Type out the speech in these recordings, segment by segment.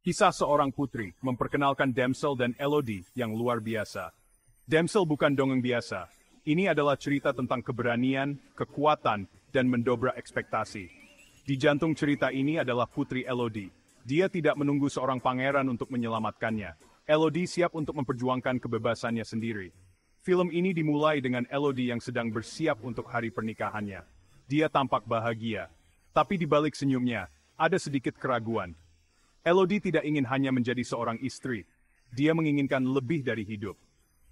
Kisah seorang putri memperkenalkan Damsel dan Elodie yang luar biasa. Damsel bukan dongeng biasa. Ini adalah cerita tentang keberanian, kekuatan, dan mendobrak ekspektasi. Di jantung cerita ini adalah Putri Elodie. Dia tidak menunggu seorang pangeran untuk menyelamatkannya. Elodie siap untuk memperjuangkan kebebasannya sendiri. Film ini dimulai dengan Elodie yang sedang bersiap untuk hari pernikahannya. Dia tampak bahagia. Tapi di balik senyumnya, ada sedikit keraguan. Elodie tidak ingin hanya menjadi seorang istri. Dia menginginkan lebih dari hidup.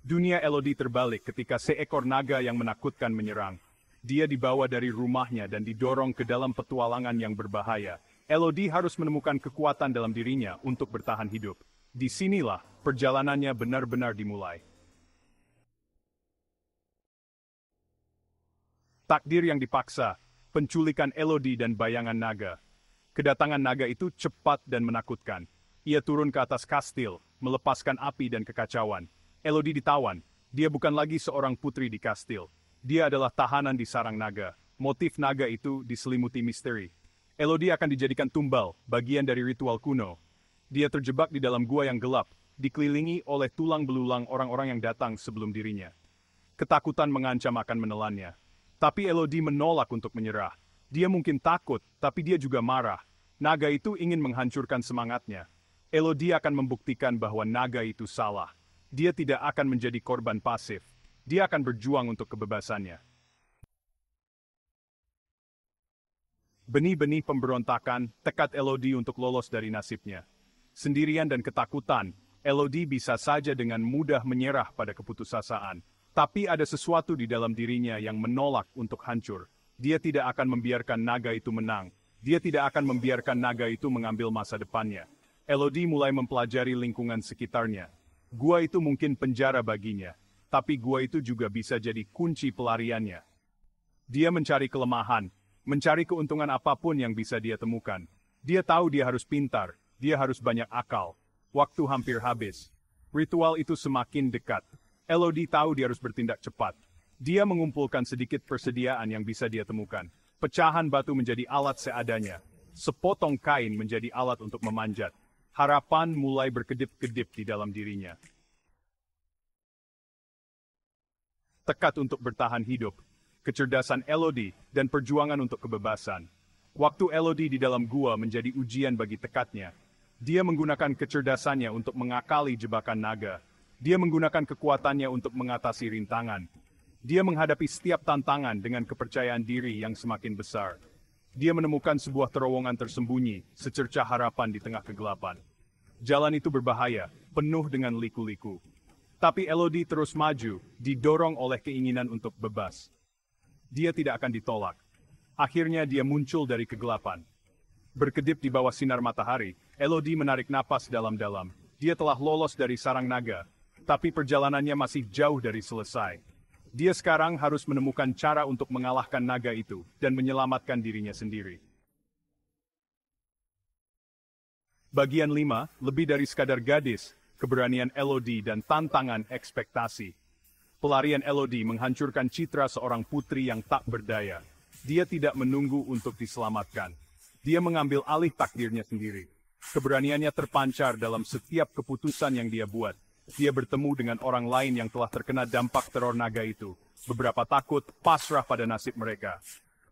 Dunia Elodie terbalik ketika seekor naga yang menakutkan menyerang. Dia dibawa dari rumahnya dan didorong ke dalam petualangan yang berbahaya. Elodie harus menemukan kekuatan dalam dirinya untuk bertahan hidup. Disinilah perjalanannya benar-benar dimulai. Takdir yang dipaksa, penculikan Elodie dan bayangan naga. Kedatangan naga itu cepat dan menakutkan. Ia turun ke atas kastil, melepaskan api dan kekacauan. Elodie ditawan. Dia bukan lagi seorang putri di kastil. Dia adalah tahanan di sarang naga. Motif naga itu diselimuti misteri. Elodie akan dijadikan tumbal, bagian dari ritual kuno. Dia terjebak di dalam gua yang gelap, dikelilingi oleh tulang belulang orang-orang yang datang sebelum dirinya. Ketakutan mengancam akan menelannya. Tapi Elodie menolak untuk menyerah. Dia mungkin takut, tapi dia juga marah. Naga itu ingin menghancurkan semangatnya. Elodie akan membuktikan bahwa naga itu salah. Dia tidak akan menjadi korban pasif. Dia akan berjuang untuk kebebasannya. Benih-benih pemberontakan tekad Elodie untuk lolos dari nasibnya. Sendirian dan ketakutan, Elodie bisa saja dengan mudah menyerah pada keputusasaan. Tapi ada sesuatu di dalam dirinya yang menolak untuk hancur. Dia tidak akan membiarkan naga itu menang. Dia tidak akan membiarkan naga itu mengambil masa depannya. Elodie mulai mempelajari lingkungan sekitarnya. Gua itu mungkin penjara baginya, tapi gua itu juga bisa jadi kunci pelariannya. Dia mencari kelemahan, mencari keuntungan apapun yang bisa dia temukan. Dia tahu dia harus pintar, dia harus banyak akal. Waktu hampir habis. Ritual itu semakin dekat. Elodie tahu dia harus bertindak cepat. Dia mengumpulkan sedikit persediaan yang bisa dia temukan. Pecahan batu menjadi alat seadanya. Sepotong kain menjadi alat untuk memanjat. Harapan mulai berkedip-kedip di dalam dirinya. Tekad untuk bertahan hidup. Kecerdasan Elodie dan perjuangan untuk kebebasan. Waktu Elodie di dalam gua menjadi ujian bagi tekadnya. Dia menggunakan kecerdasannya untuk mengakali jebakan naga. Dia menggunakan kekuatannya untuk mengatasi rintangan. Dia menghadapi setiap tantangan dengan kepercayaan diri yang semakin besar. Dia menemukan sebuah terowongan tersembunyi, secercah harapan di tengah kegelapan. Jalan itu berbahaya, penuh dengan liku-liku. Tapi Elodie terus maju, didorong oleh keinginan untuk bebas. Dia tidak akan ditolak. Akhirnya dia muncul dari kegelapan. Berkedip di bawah sinar matahari, Elodie menarik napas dalam-dalam. Dia telah lolos dari sarang naga, tapi perjalanannya masih jauh dari selesai. Dia sekarang harus menemukan cara untuk mengalahkan naga itu dan menyelamatkan dirinya sendiri. Bagian 5, lebih dari sekadar gadis, keberanian Elodie dan tantangan ekspektasi. Pelarian Elodie menghancurkan citra seorang putri yang tak berdaya. Dia tidak menunggu untuk diselamatkan. Dia mengambil alih takdirnya sendiri. Keberaniannya terpancar dalam setiap keputusan yang dia buat. Dia bertemu dengan orang lain yang telah terkena dampak teror naga itu. Beberapa takut, pasrah pada nasib mereka.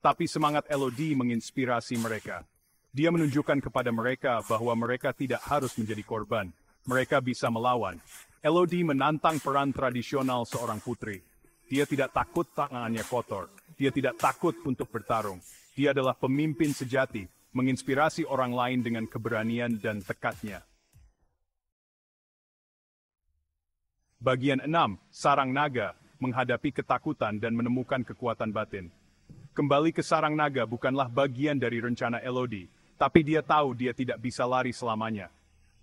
Tapi semangat Elodie menginspirasi mereka. Dia menunjukkan kepada mereka bahwa mereka tidak harus menjadi korban. Mereka bisa melawan. Elodie menantang peran tradisional seorang putri. Dia tidak takut tangannya kotor. Dia tidak takut untuk bertarung. Dia adalah pemimpin sejati, menginspirasi orang lain dengan keberanian dan tekadnya. Bagian 6, sarang naga, menghadapi ketakutan dan menemukan kekuatan batin. Kembali ke sarang naga bukanlah bagian dari rencana Elodie, tapi dia tahu dia tidak bisa lari selamanya.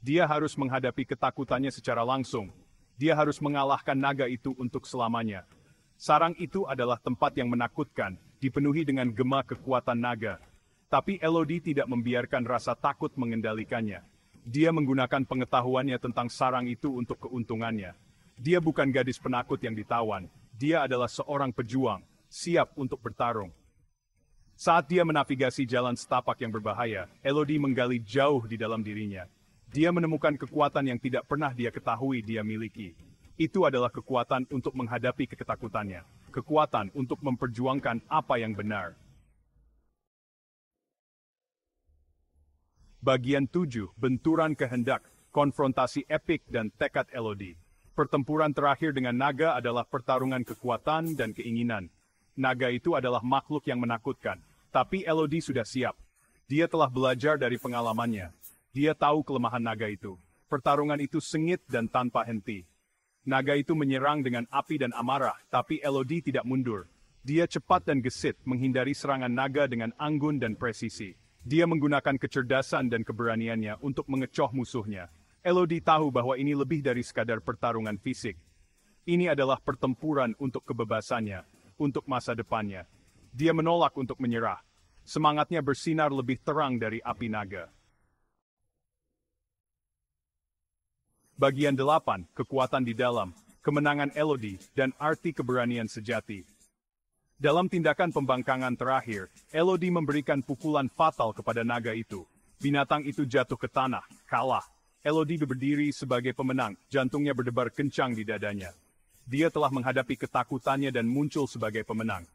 Dia harus menghadapi ketakutannya secara langsung. Dia harus mengalahkan naga itu untuk selamanya. Sarang itu adalah tempat yang menakutkan, dipenuhi dengan gema kekuatan naga. Tapi Elodie tidak membiarkan rasa takut mengendalikannya. Dia menggunakan pengetahuannya tentang sarang itu untuk keuntungannya. Dia bukan gadis penakut yang ditawan. Dia adalah seorang pejuang, siap untuk bertarung. Saat dia menavigasi jalan setapak yang berbahaya, Elodie menggali jauh di dalam dirinya. Dia menemukan kekuatan yang tidak pernah dia ketahui dia miliki. Itu adalah kekuatan untuk menghadapi ketakutannya. Kekuatan untuk memperjuangkan apa yang benar. Bagian 7, benturan kehendak, konfrontasi epik dan tekad Elodie. Pertempuran terakhir dengan naga adalah pertarungan kekuatan dan keinginan. Naga itu adalah makhluk yang menakutkan, tapi Elodie sudah siap. Dia telah belajar dari pengalamannya. Dia tahu kelemahan naga itu. Pertarungan itu sengit dan tanpa henti. Naga itu menyerang dengan api dan amarah, tapi Elodie tidak mundur. Dia cepat dan gesit menghindari serangan naga dengan anggun dan presisi. Dia menggunakan kecerdasan dan keberaniannya untuk mengecoh musuhnya. Elodie tahu bahwa ini lebih dari sekadar pertarungan fisik. Ini adalah pertempuran untuk kebebasannya, untuk masa depannya. Dia menolak untuk menyerah. Semangatnya bersinar lebih terang dari api naga. Bagian 8, kekuatan di dalam, kemenangan Elodie, dan arti keberanian sejati. Dalam tindakan pembangkangan terakhir, Elodie memberikan pukulan fatal kepada naga itu. Binatang itu jatuh ke tanah, kalah. Elodie berdiri sebagai pemenang, jantungnya berdebar kencang di dadanya. Dia telah menghadapi ketakutannya dan muncul sebagai pemenang.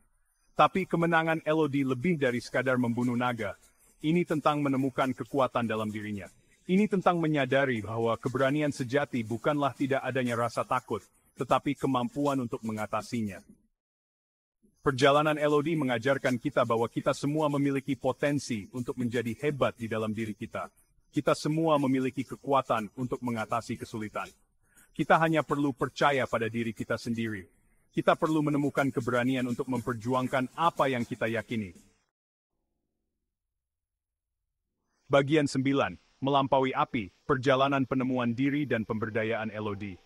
Tapi kemenangan Elodie lebih dari sekadar membunuh naga. Ini tentang menemukan kekuatan dalam dirinya. Ini tentang menyadari bahwa keberanian sejati bukanlah tidak adanya rasa takut, tetapi kemampuan untuk mengatasinya. Perjalanan Elodie mengajarkan kita bahwa kita semua memiliki potensi untuk menjadi hebat di dalam diri kita. Kita semua memiliki kekuatan untuk mengatasi kesulitan. Kita hanya perlu percaya pada diri kita sendiri. Kita perlu menemukan keberanian untuk memperjuangkan apa yang kita yakini. Bagian 9. Melampaui api, perjalanan penemuan diri dan pemberdayaan Elodie.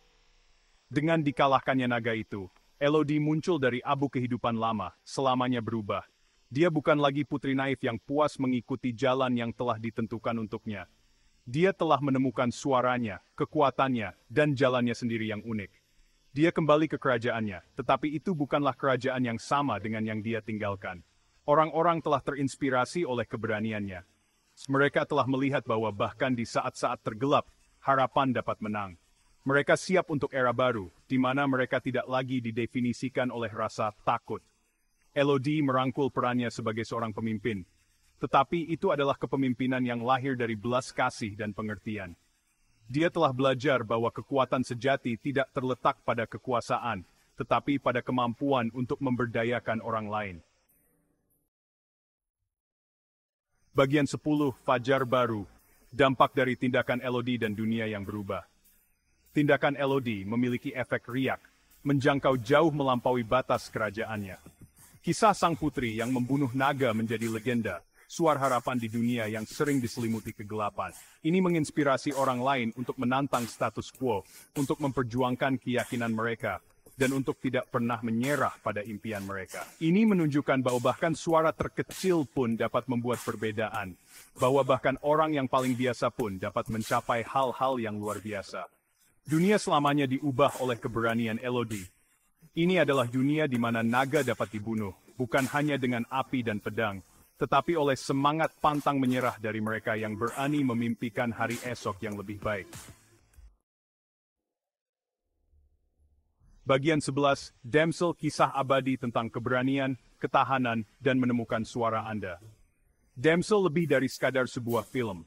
Dengan dikalahkannya naga itu, Elodie muncul dari abu kehidupan lama, selamanya berubah. Dia bukan lagi putri naif yang puas mengikuti jalan yang telah ditentukan untuknya. Dia telah menemukan suaranya, kekuatannya, dan jalannya sendiri yang unik. Dia kembali ke kerajaannya, tetapi itu bukanlah kerajaan yang sama dengan yang dia tinggalkan. Orang-orang telah terinspirasi oleh keberaniannya. Mereka telah melihat bahwa bahkan di saat-saat tergelap, harapan dapat menang. Mereka siap untuk era baru, di mana mereka tidak lagi didefinisikan oleh rasa takut. Elodie merangkul perannya sebagai seorang pemimpin. Tetapi itu adalah kepemimpinan yang lahir dari belas kasih dan pengertian. Dia telah belajar bahwa kekuatan sejati tidak terletak pada kekuasaan, tetapi pada kemampuan untuk memberdayakan orang lain. Bagian 10, Fajar Baru, dampak dari tindakan Elodie dan dunia yang berubah. Tindakan Elodie memiliki efek riak, menjangkau jauh melampaui batas kerajaannya. Kisah sang putri yang membunuh naga menjadi legenda, suara harapan di dunia yang sering diselimuti kegelapan. Ini menginspirasi orang lain untuk menantang status quo, untuk memperjuangkan keyakinan mereka, dan untuk tidak pernah menyerah pada impian mereka. Ini menunjukkan bahwa bahkan suara terkecil pun dapat membuat perbedaan, bahwa bahkan orang yang paling biasa pun dapat mencapai hal-hal yang luar biasa. Dunia selamanya diubah oleh keberanian Elodie. Ini adalah dunia di mana naga dapat dibunuh, bukan hanya dengan api dan pedang, tetapi oleh semangat pantang menyerah dari mereka yang berani memimpikan hari esok yang lebih baik. Bagian 11, Damsel, kisah abadi tentang keberanian, ketahanan, dan menemukan suara Anda. Damsel lebih dari sekadar sebuah film.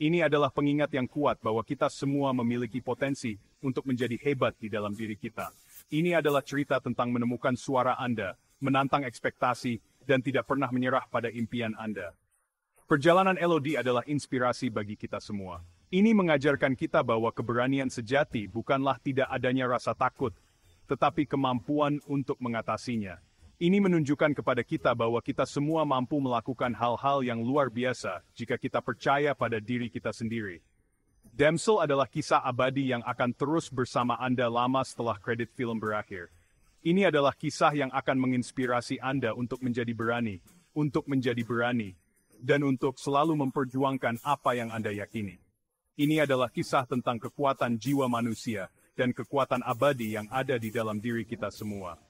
Ini adalah pengingat yang kuat bahwa kita semua memiliki potensi untuk menjadi hebat di dalam diri kita. Ini adalah cerita tentang menemukan suara Anda, menantang ekspektasi, dan tidak pernah menyerah pada impian Anda. Perjalanan Elodie adalah inspirasi bagi kita semua. Ini mengajarkan kita bahwa keberanian sejati bukanlah tidak adanya rasa takut, tetapi kemampuan untuk mengatasinya. Ini menunjukkan kepada kita bahwa kita semua mampu melakukan hal-hal yang luar biasa jika kita percaya pada diri kita sendiri. Damsel adalah kisah abadi yang akan terus bersama Anda lama setelah kredit film berakhir. Ini adalah kisah yang akan menginspirasi Anda untuk menjadi berani, dan untuk selalu memperjuangkan apa yang Anda yakini. Ini adalah kisah tentang kekuatan jiwa manusia dan kekuatan abadi yang ada di dalam diri kita semua.